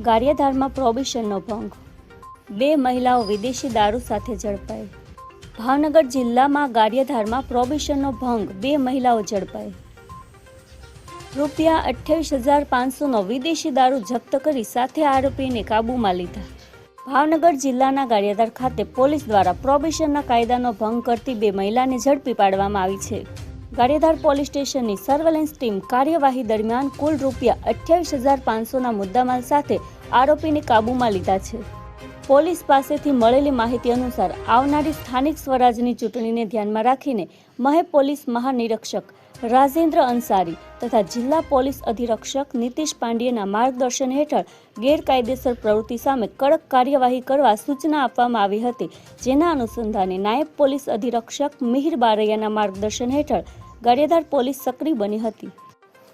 ગારિયાધારમાં પ્રોબેશનનો ભંગ, 2 મહિલાઓ વિદેશી દારૂ સાથે ઝડપાઈ. ભાવનગર જિલ્લામાં ગારિયાધારમાં પ્રોબેશનનો ભંગ, 2 મહિલાઓ ઝડપાઈ. ₹28,500નો વિદેશી દારૂ જપ્ત કરી સાથે આરોપીને કાબૂમાં લીધા. ભાવનગર જિલ્લાના ગારિયાધાર ખાતે પોલીસ દ્વારા પ્રોબેશનના કાયદાનો ભંગ કરતી 2 મહિલાને ઝડપી પાડવામાં આવી છે. ગારિયાધાર પોલીસ સ્ટેશનની સર્વેલન્સ ટીમ કાર્યવાહી દરમિયાન કુલ ₹28,500ના મુદ્દામાલ સાથે આરોપીને કાબૂમાં લીધા છે. પોલીસ પાસેથી મળેલી માહિતી અનુસાર આવનારી સ્થાનિક સ્વરાજની ચૂંટણીને ધ્યાનમાં રાખીને મહે પોલીસ મહાનિરીક્ષક રાજેન્દ્ર અંસારી તથા જિલ્લા પોલીસ અધિરક્ષક નીતિશ પાંડેના માર્ગદર્શન હેઠળ ગેરકાયદેસર પ્રવૃત્તિ સામે કડક કાર્યવાહી કરવા સૂચના આપવામાં આવી હતી. જેના અનુસંધાને નાયબ પોલીસ અધિરક્ષક મિહિર બારૈયાના માર્ગદર્શન હેઠળ ગારિયાધાર પોલીસ સક્રિય બની હતી.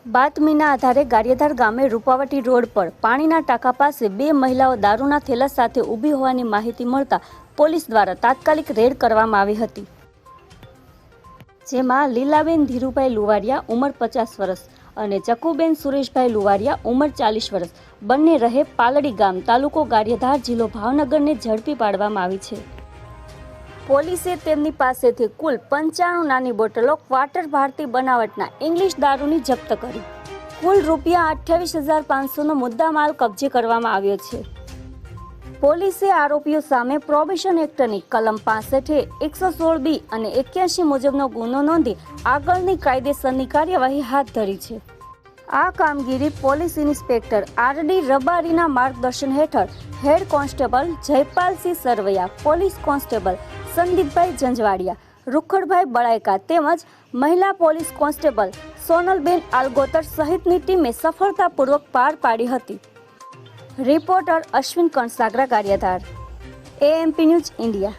બાતમીના આધારે ગારિયાધાર ગામે રૂપાવટી રોડ પર પાણીના ટાંકા પાસે 2 મહિલાઓ દારૂના થેલા સાથે ઊભી હોવાની માહિતી મળતા પોલીસ દ્વારા તાત્કાલિક રેડ કરવામાં આવી હતી. જેમાં લીલાબેન ધીરુભાઈ લુવારિયા ઉંમર 50 વર્ષ અને ચકુબેન સુરેશભાઈ લુવારિયા ઉંમર 40 વર્ષ બંને રહે પાલડી ગામ, તાલુકો ગારિયાધાર, જિલ્લો ભાવનગરને ઝડપી પાડવામાં આવી છે. પોલીસે તેમની પાસેથી કુલ 95 નાની બોટલો ક્વાર્ટર ભારતીય બનાવટના ઇંગ્લિશ દારૂની જપ્ત કરી. કુલ ₹28,500નો મુદ્દામાલ કબજે કરવામાં આવ્યો છે. પોલીસે આરોપીઓ સામે પ્રોબેશન એક્ટની કલમ 65A, 116B અને 81 મુજબનો ગુનો નોંધી આગળની કાયદેસરની કાર્યવાહી હાથ ધરી છે. આ કામગીરી પોલીસ ઇન્સ્પેક્ટર RD રબારીના માર્ગદર્શન હેઠળ head constable Jaypalsinh Sarvaiya, police constable Sandipbhai Janjvadiya, રૂખડભાઈ બળાયકા તેમજ મહિલા પોલીસ કોન્સ્ટેબલ સોનલબેન આલગોતર સહિતની ટીમે સફળતાપૂર્વક પાર પાડી હતી. Reporter Ashwin Kansagara, Gariadhar, AMP news, India.